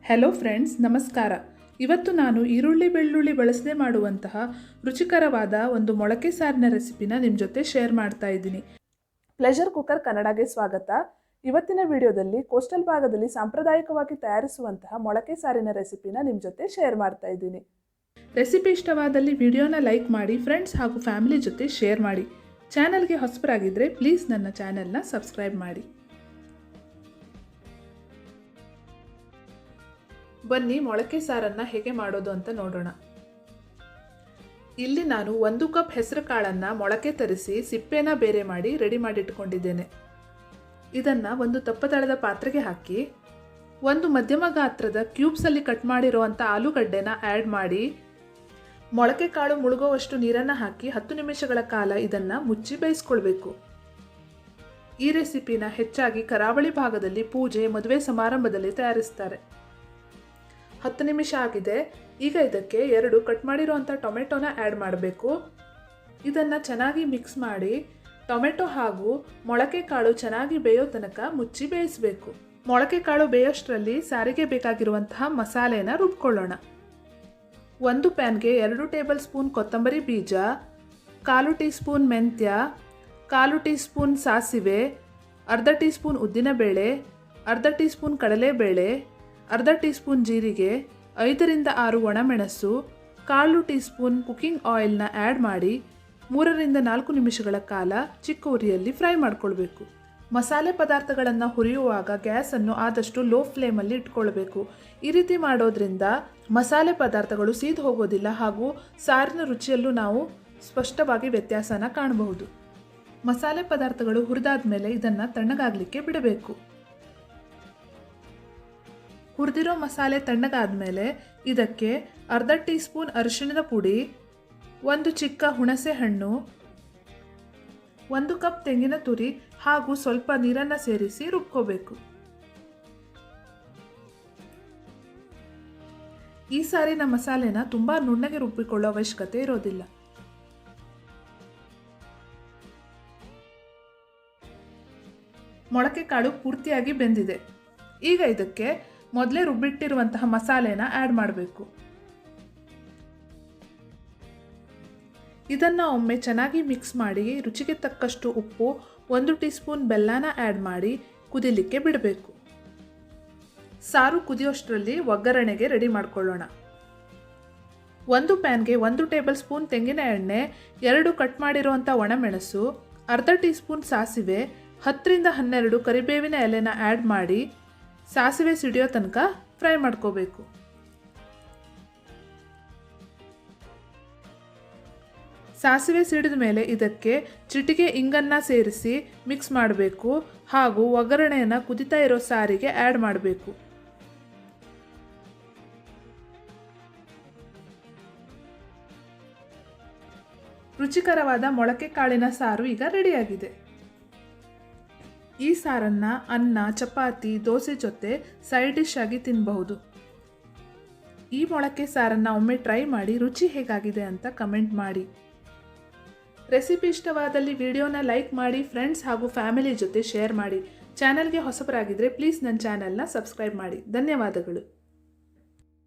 Hello friends, ನಮಸ್ಕಾರ. ಇವತ್ತು ನಾನು ಈರುಳ್ಳಿ ಬೆಳ್ಳುಳ್ಳಿ ಬಳಸದೆ ಮಾಡುವಂತಹ ರುಚಿಕರವಾದ ಒಂದು ಮೊಳಕೆ ಸಾರಿನ ರೆಸಿಪಿನ ನಿಮ್ಮ ಜೊತೆ ಶೇರ್ ಮಾಡ್ತಾ ಇದ್ದೀನಿ. ಪ್ಲೆಷರ್ ಕುಕ್ಕರ್ ಕನ್ನಡಗೆ ಸ್ವಾಗತ. ಇವತ್ತಿನ ವಿಡಿಯೋದಲ್ಲಿ ಕೋಸ್ಟಲ್ ಭಾಗದಲ್ಲಿ ಸಾಂಪ್ರದಾಯಿಕವಾಗಿ ತಯಾರಿಸುವಂತಹ ಮೊಳಕೆ ಸಾರಿನ ರೆಸಿಪಿನ ನಿಮ್ಮ ಜೊತೆ ಶೇರ್ ಮಾಡ್ತಾ ಇದ್ದೀನಿ. ರೆಸಿಪಿ ಇಷ್ಟವಾದಲ್ಲಿ ವಿಡಿಯೋನ ಲೈಕ್ ಮಾಡಿ, ಫ್ರೆಂಡ್ಸ್ ಹಾಗೂ ಫ್ಯಾಮಿಲಿ ಜೊತೆ ಶೇರ್ ಮಾಡಿ. ಚಾನಲ್ಗೆ ಹೊಸಬರಾಗಿದ್ದರೆ ಪ್ಲೀಸ್ ನನ್ನ ಚಾನಲ್ನ ಸಬ್ಸ್ಕ್ರೈಬ್ ಮಾಡಿ. ಬನ್ನಿ ಮೊಳಕೆ ಸಾರನ್ನು ಹೇಗೆ ಮಾಡೋದು ಅಂತ ನೋಡೋಣ. ಇಲ್ಲಿ ನಾನು 1 ಕಪ್ ಹೆಸರು ಕಾಳನ್ನು ಮೊಳಕೆ ತರಿಸಿ ಸಿಪ್ಪೆನ ಬೇರೆ ಮಾಡಿ ರೆಡಿ ಮಾಡಿಟ್ಕೊಂಡಿದ್ದೇನೆ. ಇದನ್ನು ಒಂದು ದಪ್ಪತಳದ ಪಾತ್ರೆಗೆ ಹಾಕಿ ಒಂದು ಮಧ್ಯಮ ಗಾತ್ರದ ಕ್ಯೂಬ್ಸಲ್ಲಿ ಕಟ್ ಮಾಡಿರುವಂಥ ಆಲೂಗಡ್ಡೆನ ಆ್ಯಡ್ ಮಾಡಿ ಮೊಳಕೆ ಕಾಳು ಮುಳುಗುವಷ್ಟು ನೀರನ್ನು ಹಾಕಿ 10 ನಿಮಿಷಗಳ ಕಾಲ ಇದನ್ನು ಮುಚ್ಚಿ ಬೇಯಿಸ್ಕೊಳ್ಬೇಕು. ಈ ರೆಸಿಪಿನ ಹೆಚ್ಚಾಗಿ ಕರಾವಳಿ ಭಾಗದಲ್ಲಿ ಪೂಜೆ, ಮದುವೆ ಸಮಾರಂಭದಲ್ಲಿ ತಯಾರಿಸ್ತಾರೆ. 10 ನಿಮಿಷ ಆಗಿದೆ. ಈಗ ಇದಕ್ಕೆ 2 ಕಟ್ ಮಾಡಿರೋಂಥ ಟೊಮೆಟೊನ ಆ್ಯಡ್ ಮಾಡಬೇಕು. ಇದನ್ನು ಚೆನ್ನಾಗಿ ಮಿಕ್ಸ್ ಮಾಡಿ ಟೊಮೆಟೊ ಹಾಗೂ ಮೊಳಕೆ ಕಾಳು ಚೆನ್ನಾಗಿ ಬೇಯೋ ತನಕ ಮುಚ್ಚಿ ಬೇಯಿಸಬೇಕು. ಮೊಳಕೆ ಕಾಳು ಬೇಯೋಷ್ಟರಲ್ಲಿ ಸಾರಿಗೆ ಬೇಕಾಗಿರುವಂತಹ ಮಸಾಲೆನ ರುಬ್ಕೊಳ್ಳೋಣ. ಒಂದು ಪ್ಯಾನ್ಗೆ 2 ಟೇಬಲ್ ಸ್ಪೂನ್ ಕೊತ್ತಂಬರಿ ಬೀಜ, 1/4 ಟೀ ಸ್ಪೂನ್ ಮೆಂತ್ಯ, 1/4 ಟೀ ಸ್ಪೂನ್ ಸಾಸಿವೆ, ಅರ್ಧ ಟೀ ಸ್ಪೂನ್ ಉದ್ದಿನಬೇಳೆ, ಅರ್ಧ ಟೀ ಸ್ಪೂನ್ ಕಡಲೆಬೇಳೆ, ಅರ್ಧ ಟೀ ಸ್ಪೂನ್ ಜೀರಿಗೆ, 5 ರಿಂದ 6 ಒಣಮೆಣಸು, 1/4 ಟೀ ಸ್ಪೂನ್ ಕುಕ್ಕಿಂಗ್ ಆಯಿಲ್ನ ಆ್ಯಡ್ ಮಾಡಿ 3 ರಿಂದ 4 ನಿಮಿಷಗಳ ಕಾಲ ಚಿಕ್ಕ ಉರಿಯಲ್ಲಿ ಫ್ರೈ ಮಾಡ್ಕೊಳ್ಬೇಕು. ಮಸಾಲೆ ಪದಾರ್ಥಗಳನ್ನು ಹುರಿಯುವಾಗ ಗ್ಯಾಸನ್ನು ಆದಷ್ಟು ಲೋ ಫ್ಲೇಮಲ್ಲಿ ಇಟ್ಕೊಳ್ಬೇಕು. ಈ ರೀತಿ ಮಾಡೋದ್ರಿಂದ ಮಸಾಲೆ ಪದಾರ್ಥಗಳು ಸೀದು ಹೋಗೋದಿಲ್ಲ ಹಾಗೂ ಸಾರಿನ ರುಚಿಯಲ್ಲೂ ನಾವು ಸ್ಪಷ್ಟವಾಗಿ ವ್ಯತ್ಯಾಸನ ಕಾಣಬಹುದು. ಮಸಾಲೆ ಪದಾರ್ಥಗಳು ಹುರಿದಾದ ಮೇಲೆ ಇದನ್ನು ತಣ್ಣಗಾಗಲಿಕ್ಕೆ ಬಿಡಬೇಕು. ಹುರಿದಿರೋ ಮಸಾಲೆ ತಣ್ಣಗಾದ್ಮೇಲೆ ಇದಕ್ಕೆ ಅರ್ಧ ಟೀ ಸ್ಪೂನ್ ಅರಿಶಿಣದ ಪುಡಿ, 1 ಚಿಕ್ಕ ಹುಣಸೆ ಹಣ್ಣು, 1 ಕಪ್ ತೆಂಗಿನ ತುರಿ ಹಾಗೂ ಸ್ವಲ್ಪ ನೀರನ್ನು ಸೇರಿಸಿ ರುಬ್ಕೋಬೇಕು. ಈ ಸಾರಿನ ಮಸಾಲೆನ ತುಂಬ ನುಣ್ಣಗೆ ರುಬ್ಬಿಕೊಳ್ಳೋ ಅವಶ್ಯಕತೆ ಇರೋದಿಲ್ಲ. ಮೊಳಕೆ ಕಾಳು ಪೂರ್ತಿಯಾಗಿ ಬೆಂದಿದೆ. ಈಗ ಇದಕ್ಕೆ ಮೊದಲೇ ರುಬ್ಬಿಟ್ಟಿರುವಂತಹ ಮಸಾಲೆನ ಆ್ಯಡ್ ಮಾಡಬೇಕು. ಇದನ್ನು ಒಮ್ಮೆ ಚೆನ್ನಾಗಿ ಮಿಕ್ಸ್ ಮಾಡಿ ರುಚಿಗೆ ತಕ್ಕಷ್ಟು ಉಪ್ಪು, 1 ಟೀ ಸ್ಪೂನ್ ಬೆಲ್ಲನ ಆ್ಯಡ್ ಮಾಡಿ ಕುದಿಲಿಕ್ಕೆ ಬಿಡಬೇಕು. ಸಾರು ಕುದಿಯೋಷ್ಟರಲ್ಲಿ ಒಗ್ಗರಣೆಗೆ ರೆಡಿ ಮಾಡ್ಕೊಳ್ಳೋಣ. ಒಂದು ಪ್ಯಾನ್ಗೆ 1 ಟೇಬಲ್ ಸ್ಪೂನ್ ತೆಂಗಿನ ಎಣ್ಣೆ, 2 ಕಟ್ ಮಾಡಿರುವಂಥ ಒಣಮೆಣಸು, ಅರ್ಧ ಟೀ ಸ್ಪೂನ್ ಸಾಸಿವೆ, 10 ರಿಂದ 12 ಕರಿಬೇವಿನ ಎಲೆನ ಆ್ಯಡ್ ಮಾಡಿ ಸಾಸಿವೆ ಸಿಡಿಯೋ ತನಕ ಫ್ರೈ ಮಾಡ್ಕೋಬೇಕು. ಸಾಸಿವೆ ಸಿಡಿದ ಮೇಲೆ ಇದಕ್ಕೆ ಚಿಟಿಕೆ ಇಂಗನ್ನು ಸೇರಿಸಿ ಮಿಕ್ಸ್ ಮಾಡಬೇಕು ಹಾಗೂ ಒಗ್ಗರಣೆಯನ್ನು ಕುದಿತಾ ಇರೋ ಸಾರಿಗೆ ಆ್ಯಡ್ ಮಾಡಬೇಕು. ರುಚಿಕರವಾದ ಮೊಳಕೆ ಕಾಳಿನ ಸಾರು ಈಗ ರೆಡಿಯಾಗಿದೆ. ಈ ಸಾರನ್ನು ಅನ್ನ, ಚಪಾತಿ, ದೋಸೆ ಜೊತೆ ಸೈಡ್ ಡಿಶ್ ಆಗಿ ತಿನ್ನಬಹುದು. ಈ ಮೊಳಕೆ ಸಾರನ್ನು ಒಮ್ಮೆ ಟ್ರೈ ಮಾಡಿ ರುಚಿ ಹೇಗಾಗಿದೆ ಅಂತ ಕಮೆಂಟ್ ಮಾಡಿ. ರೆಸಿಪಿ ಇಷ್ಟವಾದಲ್ಲಿ ವಿಡಿಯೋನ ಲೈಕ್ ಮಾಡಿ, ಫ್ರೆಂಡ್ಸ್ ಹಾಗೂ ಫ್ಯಾಮಿಲಿ ಜೊತೆ ಶೇರ್ ಮಾಡಿ. ಚಾನಲ್ಗೆ ಹೊಸಬರಾಗಿದ್ದರೆ ಪ್ಲೀಸ್ ನನ್ನ ಚಾನಲ್ನ ಸಬ್ಸ್ಕ್ರೈಬ್ ಮಾಡಿ. ಧನ್ಯವಾದಗಳು.